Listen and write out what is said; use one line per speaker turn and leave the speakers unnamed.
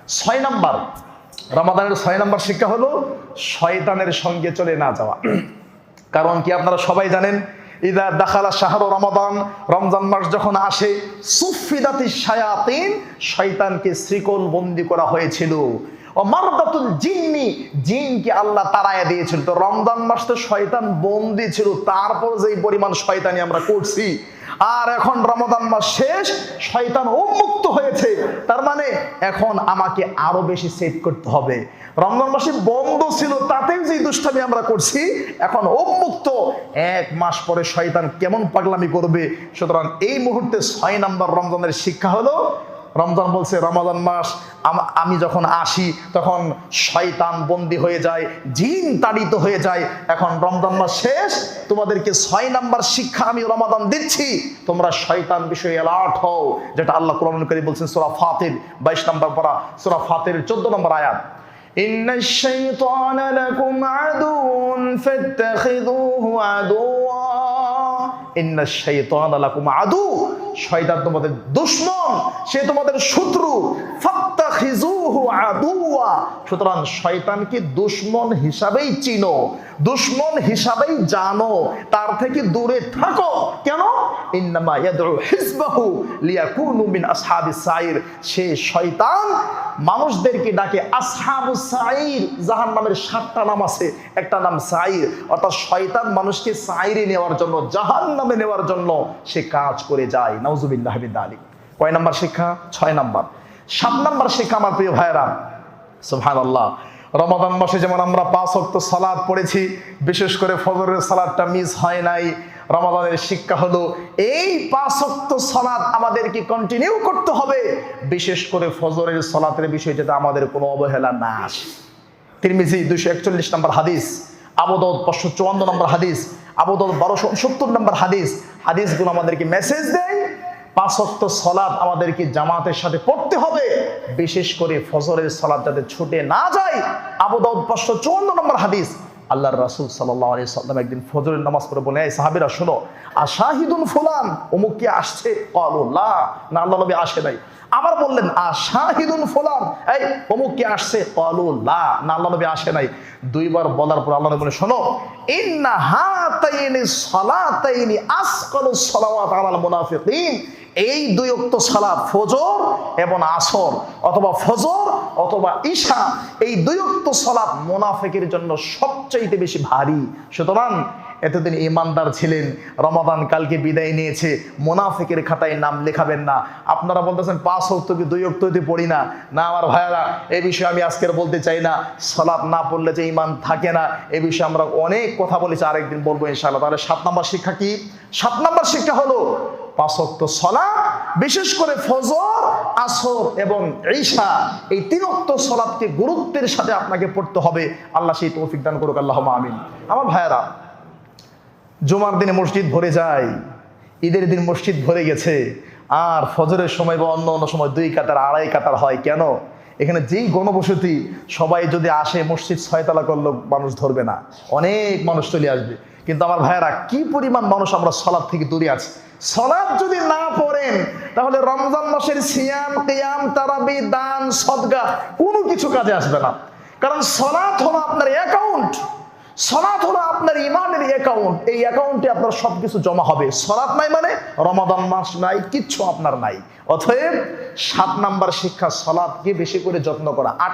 6 number, রমাদানের 6 number শিক্ষা হলো শয়তানের সঙ্গে চলে না যাওয়া। কারণ কি আপনারা সবাই জানেন, ইদা দাখালা শাহরু রমাদান, রমজান মাস যখন আসে, সুফিদাতিশ শায়াতিন, শয়তানকে শ্রীকল বন্দী করা হয়েছিল। ও মারদাতুল জিন্নি, জিনকে আল্লাহ তাড়ায়া দিয়েছিল। তো রমজান মাস তো শয়তান বন্দী ছিল, তারপর যেই পরিমাণ শয়তানি আমরা করছি, আর এখন রমাদান মাস শেষ, শয়তান উন্মুক্ত হয়েছে। তার মানে এখন আমাকে আরো বেশি সেভ করতে হবে। রমজান মাসে বন্ধ ছিল, তাতেও যে দুষ্টামি আমরা করছি, এখন উন্মুক্ত। 1 মাস পরে শয়তান কেমন পাগলামি করবে। সুতরাং এই মুহূর্তে 6 নাম্বার রমজানের শিক্ষা হলো, রমজান বলছে রমাদান মাস আমি যখন আসি তখন শয়তান বন্দী হয়ে যায়, জিন তাড়িত হয়ে যায়। এখন রমজান মাস শেষ, তোমাদেরকে 6 নাম্বার শিক্ষা আমি রমাদান দিচ্ছি, তোমরা শয়তান বিষয়ে অ্যালার্ট হও, যেটা আল্লাহ কোরআন কারীমে বলছেন সূরা ফাতির 22 নম্বর পারা, সূরা ফাতির 14 নম্বর আয়াত। ইন্নাশ শাইতানা লাকুম আদুউন ফাত্তাখিযুহু আদুওয়া, ইন্নাশ শাইতানা লাকুম আদু, শয়তান তোমাদের দুশমন, সে তোমাদের শত্রু। ফাত্তাখিযুহু আদুওয়া, সুতরাং শয়তানকে দুশমন হিসাবেই চিনো, দুশমন হিসাবেই জানো, তার থেকে দূরে থাকো। কেন? ইন্নামা ইয়াদউ হিজবাহু লিয়াকুনু মিন আসহাবিস সাইর, সে শয়তান মানুষদেরকে ডাকে আসহাবুস সাইর। জাহান্নামের 7টা নাম আছে, একটা নাম সাইর, অর্থাৎ শয়তান মানুষকে সাইরে নেওয়ার জন্য, জাহান্নামে নেওয়ার জন্য সে কাজ করে যায়। নাউজুবিল্লাহি মিন যালিক। কয় নাম্বার শিক্ষা? 6 নাম্বার। 7 নাম্বার শিক্ষা আমার প্রিয় ভাইরা, সুবহানাল্লাহ, রমাদান মাসে যেমন আমরা 5 ওয়াক্ত সালাত পড়েছি, বিশেষ করে ফজরের সালাতটা মিস হয় নাই। রমাদানের শিক্ষা হলো এই 5 ওয়াক্ত সালাত আমাদেরকে কন্টিনিউ করতে হবে, বিশেষ করে ফজরের সালাতের বিষয়ে যাতে আমাদের কোনো অবহেলা না আসে। তিরমিজি 241 নম্বর হাদিস, আবু দাউদ 554 নম্বর হাদিস, আবু দাউদ 1269 নম্বর হাদিস। হাদিসগুলো আমাদেরকে মেসেজ দেয় 5 ওয়াক্ত সালাত আমাদেরকে জামাতের সাথে পড়তে হবে, বিশেষ করে ফজরের সালাত যাতে ছুটে না যায়। আবু দাউদ 554 নম্বর হাদিস। আল্লাহর রাসূল সাল্লাল্লাহু আলাইহি সাল্লাম একদিন ফজরের নামাজ পড়ে বলে, এই সাহাবীরা শোনো, আশাহিদুন ফুলান, অমুক কি আসছে? ক্বালু লা, না আল্লাহ নবী আসে নাই। আবার বললেন আশাহিদুন ফুলান, এই অমুক কি আসছে? ক্বালু লা, না আল্লাহ নবী আসে নাই। 2 বার বলার পর আল্লাহ নবী বলে, শোনো, ইন্না হাতাইনি সালাতাইনি আসকালুস সালাওয়াত আলাল মুনাফিকিন, এই 2 ওয়াক্ত সালাত, ফজর এবং আসর, অথবা ফজর অথবা ঈশা, এই 2 ওয়াক্ত সালাত মুনাফিকের জন্য সবচাইতে বেশি ভারী। সুতরাং এতদিন ইমানদার ছিলেন, রমাদান কালকে বিদায় নিয়েছে, মুনাফিকের খাতায় নাম লেখাবেন না। আপনারা বলতেছেন 5 ওয়াক্ত কি 2 ওয়াক্ততে পড়ি না? না আমার ভাইয়ারা, এই বিষয়ে আমি আজকের বলতে চাই না। সালাত না পড়লে যে ঈমান থাকে না, এই বিষয়ে আমরা অনেক কথা বলেছি, আরেকদিন বলবো ইনশাআল্লাহ। তাহলে 7 নাম্বার শিক্ষা কি? 7 নাম্বার শিক্ষা হলো 5 ওয়াক্ত সালাত, বিশেষ করে ফজর, আসর এবং ঈশা, এই 3 ওয়াক্ত সালাতকে গুরুত্বের সাথে আপনাকে পড়তে হবে। আল্লাহ সেই তৌফিক দান করুক, আল্লাহুম্মা আমিন। আমার ভাইয়ারা, জুমার দিনে মসজিদ ভরে যায়, ঈদের দিন মসজিদ ভরে গেছে, আর ফজরের সময় বা অন্য অন্য সময় 2 কাতার 2.5 কাতার হয়। কেন? এখানে যেই গণবসতি, সবাই যদি আসে, মসজিদ 6 তলা করলেও মানুষ ধরবে না, অনেক মানুষ চলে আসবে। কিন্তু আমার ভাইয়ারা, কি পরিমাণ মানুষ আমরা সালাত থেকে দূরে আছি। সালাত যদি না পড়েন, তাহলে রমজান মাসের সিয়াম, কিয়াম, তারাবি, দান, সদকা কোনো কিছু কাজে আসবে না। কারণ সালাত হলো আপনার অ্যাকাউন্ট, সালাত হলো আপনার ইমানের অ্যাকাউন্ট। এই অ্যাকাউন্টে আপনার সবকিছু জমা হবে। সালাত নাই মানে রমাদান মাস নাই, কিচ্ছু আপনার নাই। অতএব 7 নাম্বার শিক্ষা, সালাতকে বেশি করে যত্ন করা। 8